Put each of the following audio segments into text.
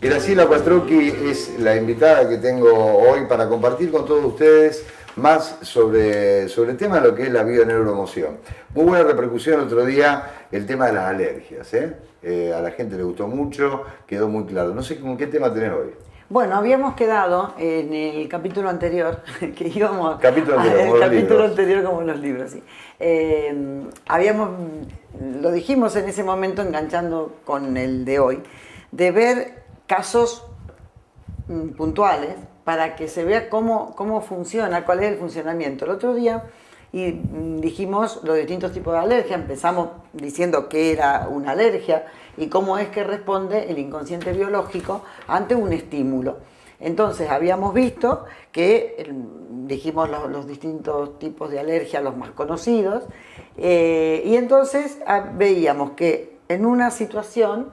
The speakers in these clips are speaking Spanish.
Graciela Quattrocchi es la invitada que tengo hoy para compartir con todos ustedes más sobre el tema de lo que es la bioneuroemoción. Muy buena repercusión el otro día el tema de las alergias, a la gente le gustó mucho, quedó muy claro. No sé con qué tema tenés hoy. Bueno, habíamos quedado en el capítulo anterior, que íbamos capítulo anterior como los libros, sí. Lo dijimos en ese momento, enganchando con el de hoy, de ver casos puntuales para que se vea cómo funciona, cuál es el funcionamiento. El otro día dijimos los distintos tipos de alergia, empezamos diciendo qué era una alergia y cómo es que responde el inconsciente biológico ante un estímulo. Entonces habíamos visto que dijimos los distintos tipos de alergia, los más conocidos, y entonces veíamos que en una situación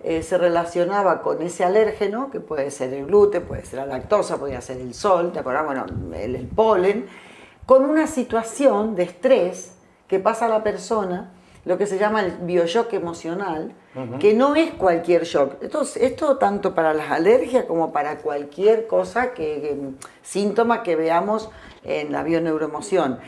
se relacionaba con ese alérgeno, que puede ser el gluten, puede ser la lactosa, podría ser el sol, ¿te acordás? Bueno, el polen, con una situación de estrés que pasa a la persona, lo que se llama el bioshock emocional, que no es cualquier shock. Esto tanto para las alergias como para cualquier cosa, síntoma que veamos en la bioneuroemoción.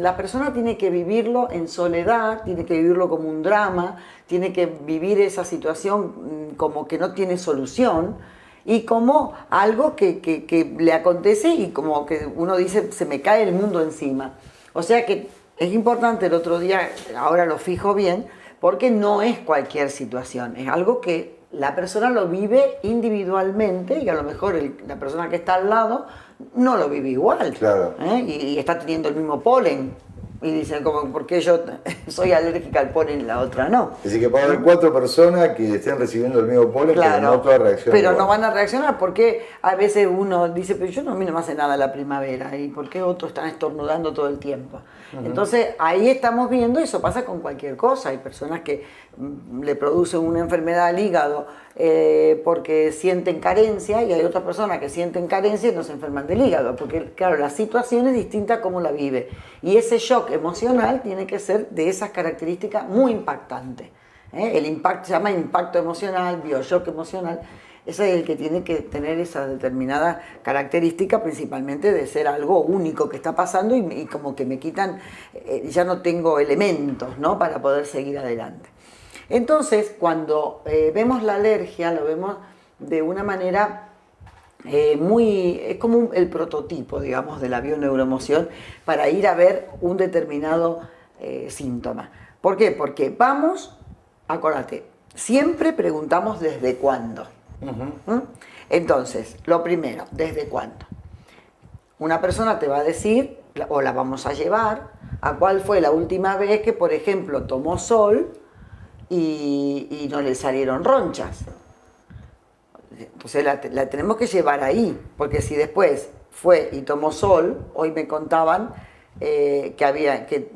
La persona tiene que vivirlo en soledad, tiene que vivirlo como un drama, tiene que vivir esa situación como que no tiene solución y como algo que le acontece y como que uno dice, se me cae el mundo encima. O sea que es importante, el otro día, ahora lo fijo bien, porque no es cualquier situación, es algo que la persona lo vive individualmente y a lo mejor la persona que está al lado no lo vive igual. Claro. Y está teniendo el mismo polen. Y dicen, como, ¿por qué yo soy alérgica al polen y la otra no? Es decir, que puede haber 4 personas que estén recibiendo el mismo polen, claro, pero no todas reaccionan igual. No van a reaccionar porque a veces uno dice, pero a mí no me hace nada la primavera, ¿y por qué otros están estornudando todo el tiempo? Entonces, ahí estamos viendo, eso pasa con cualquier cosa. Hay personas que le producen una enfermedad al hígado porque sienten carencia, y hay otras personas que sienten carencia y no se enferman del hígado, porque claro, la situación es distinta a cómo la vive. Y ese shock emocional tiene que ser de esas características muy impactantes. El impacto se llama impacto emocional, bioshock emocional. Ese es el que tiene que tener esa determinada característica, principalmente de ser algo único que está pasando y como que me quitan, ya no tengo elementos, ¿no?, para poder seguir adelante. Entonces, cuando vemos la alergia, lo vemos de una manera es como el prototipo, digamos, de la bioneuroemoción para ir a ver un determinado síntoma. ¿Por qué? Porque vamos, acuérdate, siempre preguntamos desde cuándo. Entonces, lo primero, ¿desde cuándo? Una persona te va a decir, o la vamos a llevar, a cuál fue la última vez que, por ejemplo, tomó sol y no le salieron ronchas. Entonces la tenemos que llevar ahí, porque si después fue y tomó sol, hoy me contaban que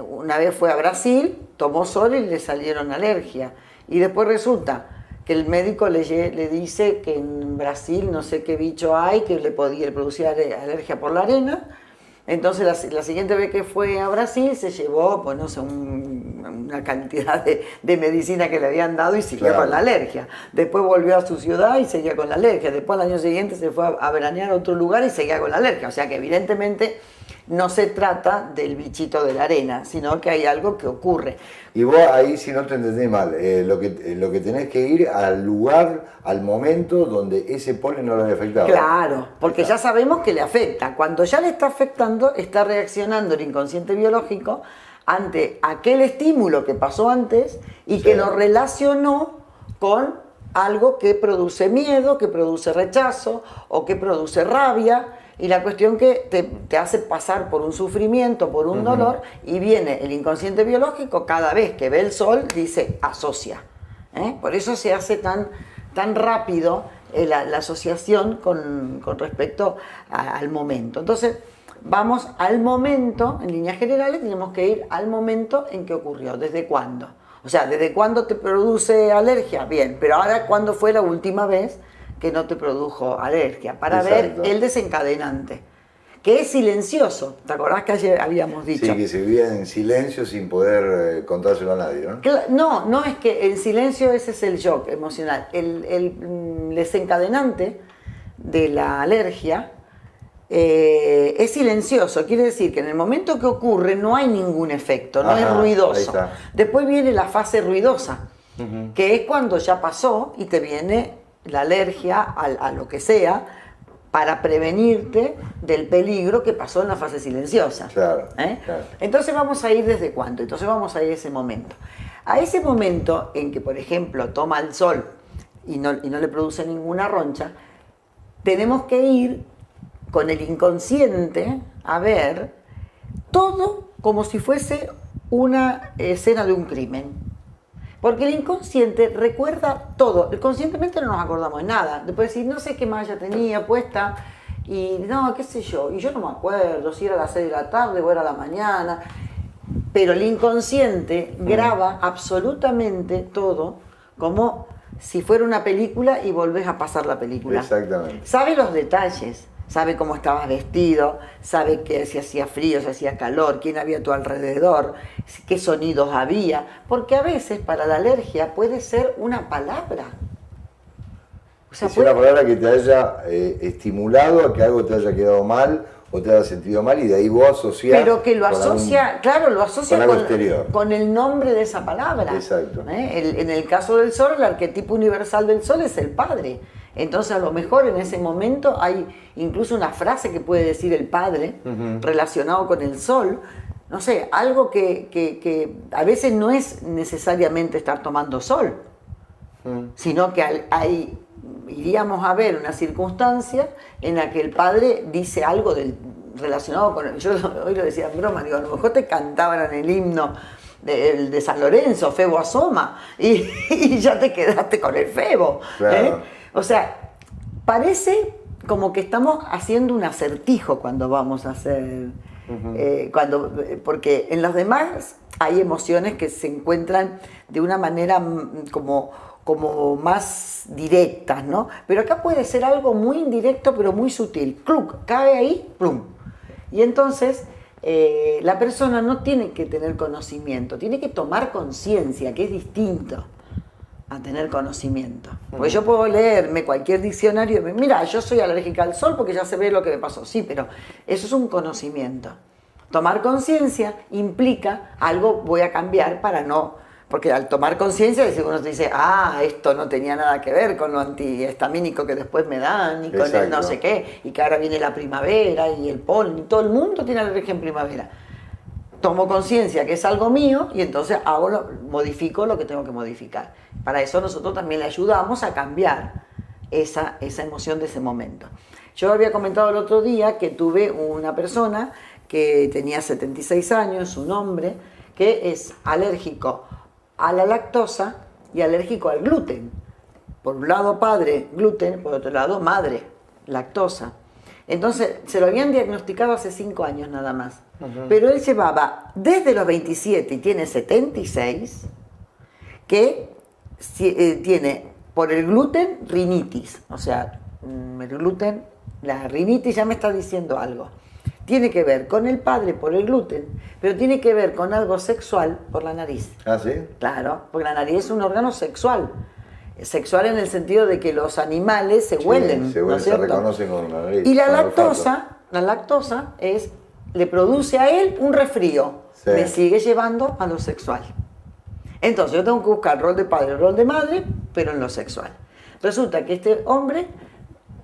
una vez fue a Brasil, tomó sol y le salieron alergia, y después resulta que el médico le dice que en Brasil no sé qué bicho hay que le producía alergia por la arena. Entonces la siguiente vez que fue a Brasil se llevó, pues no sé, una cantidad de medicina que le habían dado y siguió con la alergia. Después volvió a su ciudad y seguía con la alergia. Después al año siguiente se fue a veranear a otro lugar y seguía con la alergia. O sea que evidentemente no se trata del bichito de la arena, sino que hay algo que ocurre. Y vos ahí, si no te entendés mal, lo que tenés que ir al lugar, al momento donde ese polen no lo haya afectado. Claro, porque ya sabemos que le afecta. Cuando ya le está afectando, está reaccionando el inconsciente biológico ante aquel estímulo que pasó antes y que lo relacionó con algo que produce miedo, que produce rechazo o que produce rabia. Y la cuestión que te hace pasar por un sufrimiento, por un dolor, y viene el inconsciente biológico, cada vez que ve el sol, dice, asocia. Por eso se hace tan rápido la asociación con respecto al momento. Entonces, vamos al momento, en líneas generales, tenemos que ir al momento en que ocurrió, ¿desde cuándo? O sea, ¿desde cuándo te produce alergia? Bien, pero ahora, ¿cuándo fue la última vez que no te produjo alergia? Para ver el desencadenante. que es silencioso. ¿Te acordás que ayer habíamos dicho? Sí, que se vivía en silencio sin poder contárselo a nadie, ¿no? No, no es que el silencio, ese es el shock emocional. El desencadenante de la alergia es silencioso, quiere decir que en el momento que ocurre no hay ningún efecto, no es ruidoso. Después viene la fase ruidosa, que es cuando ya pasó y te viene la alergia a lo que sea para prevenirte del peligro que pasó en la fase silenciosa. Claro. Entonces vamos a ir desde cuándo, entonces vamos a ir a ese momento. A ese momento en que, por ejemplo, toma el sol y no le produce ninguna roncha, tenemos que ir con el inconsciente a ver todo como si fuese una escena de un crimen. Porque el inconsciente recuerda todo. Conscientemente no nos acordamos de nada. Después decir, no sé qué malla tenía puesta y no, qué sé yo. Y yo no me acuerdo si era a las 6 de la tarde o era a la mañana. Pero el inconsciente graba absolutamente todo como si fuera una película y volvés a pasar la película. Exactamente. Sabe los detalles. Sabe cómo estabas vestido, sabe que si hacía frío, si hacía calor, quién había a tu alrededor, qué sonidos había, porque a veces para la alergia puede ser una palabra. O sea, es una palabra que te haya estimulado a que algo te haya quedado mal o te haya sentido mal y de ahí vos asociás. Pero que lo asocia, claro, lo asocia con el nombre de esa palabra. Exacto. En el caso del sol, el arquetipo universal del sol es el padre. Entonces a lo mejor en ese momento hay incluso una frase que puede decir el padre relacionado con el sol. No sé, algo que a veces no es necesariamente estar tomando sol, sino que iríamos a ver una circunstancia en la que el padre dice algo relacionado con... Yo hoy lo decía en broma, digo, a lo mejor te cantaban el himno de San Lorenzo, Febo asoma, y ya te quedaste con el Febo. Claro. O sea, parece como que estamos haciendo un acertijo cuando vamos a hacer... porque en los demás hay emociones que se encuentran de una manera como más directas, ¿no? Pero acá puede ser algo muy indirecto, pero muy sutil. ¡Cluc! Cae ahí, ¡plum! Y entonces la persona no tiene que tener conocimiento, tiene que tomar conciencia, que es distinto a tener conocimiento. Porque yo puedo leerme cualquier diccionario y mira, yo soy alérgica al sol porque ya se ve lo que me pasó. Sí, pero eso es un conocimiento. Tomar conciencia implica algo voy a cambiar para no... Porque al tomar conciencia, uno dice, esto no tenía nada que ver con lo antihistamínico que después me dan, y con el no sé qué, y que ahora viene la primavera y el polen, y todo el mundo tiene alergia en primavera. Tomo conciencia que es algo mío y entonces modifico lo que tengo que modificar. Para eso nosotros también le ayudamos a cambiar esa emoción de ese momento. Yo había comentado el otro día que tuve una persona que tenía 76 años, un hombre, que es alérgico a la lactosa y alérgico al gluten. Por un lado padre, gluten, por otro lado madre, lactosa. Entonces se lo habían diagnosticado hace 5 años nada más. Pero él llevaba desde los 27 y tiene 76, que tiene por el gluten rinitis. O sea, el gluten, la rinitis ya me está diciendo algo. Tiene que ver con el padre por el gluten, pero tiene que ver con algo sexual por la nariz. ¿Ah, sí? Claro, porque la nariz es un órgano sexual. Sexual en el sentido de que los animales se huelen, ¿no es cierto? Se reconocen con la nariz. Y la lactosa le produce a él un resfrío. Sí. Me sigue llevando a lo sexual. Entonces yo tengo que buscar rol de padre, rol de madre, pero en lo sexual. Resulta que este hombre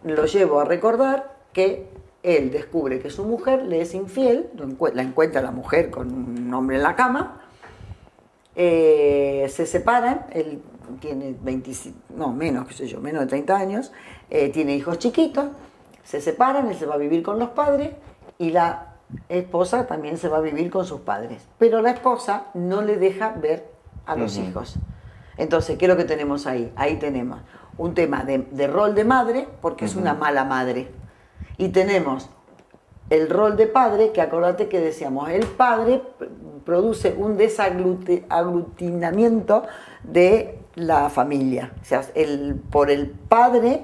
lo llevo a recordar que él descubre que su mujer le es infiel, la encuentra la mujer con un hombre en la cama, se separan, él tiene menos de 30 años, tiene hijos chiquitos, se separan, él se va a vivir con los padres y la esposa también se va a vivir con sus padres. Pero la esposa no le deja ver a los hijos. Entonces, ¿qué es lo que tenemos ahí? Ahí tenemos un tema de rol de madre, porque es una mala madre. Y tenemos el rol de padre, que acordate que decíamos, el padre produce un desaglutinamiento de la familia. O sea, por el padre,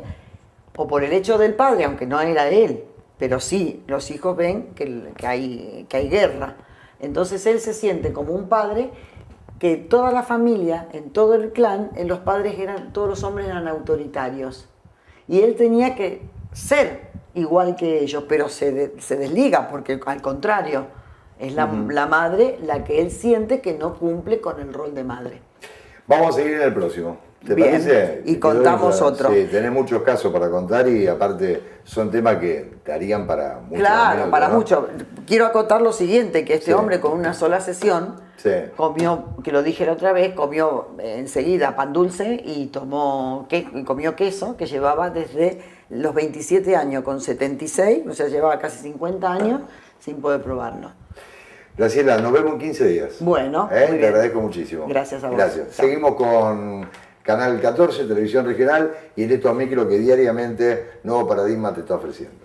o por el hecho del padre, aunque no era él, pero sí, los hijos ven que hay guerra. Entonces él se siente como un padre que toda la familia, en todo el clan, los padres todos los hombres eran autoritarios. Y él tenía que ser igual que ellos, pero se desliga, porque al contrario, es la madre la que él siente que no cumple con el rol de madre. Vamos a seguir en el próximo. ¿Te Bien, parece? y contamos otro. Sí, tenés muchos casos para contar y aparte son temas que te harían para mucho. Claro, para mucho. Quiero acotar lo siguiente, que este hombre con una sola sesión comió, que lo dije la otra vez, comió enseguida pan dulce y comió queso que llevaba desde los 27 años con 76, o sea, llevaba casi 50 años sin poder probarlo. Graciela, nos vemos en 15 días. Bueno, te agradezco muchísimo. Gracias a vos. Gracias. Seguimos con Canal 14, Televisión Regional, y en estos micros que diariamente Nuevo Paradigma te está ofreciendo.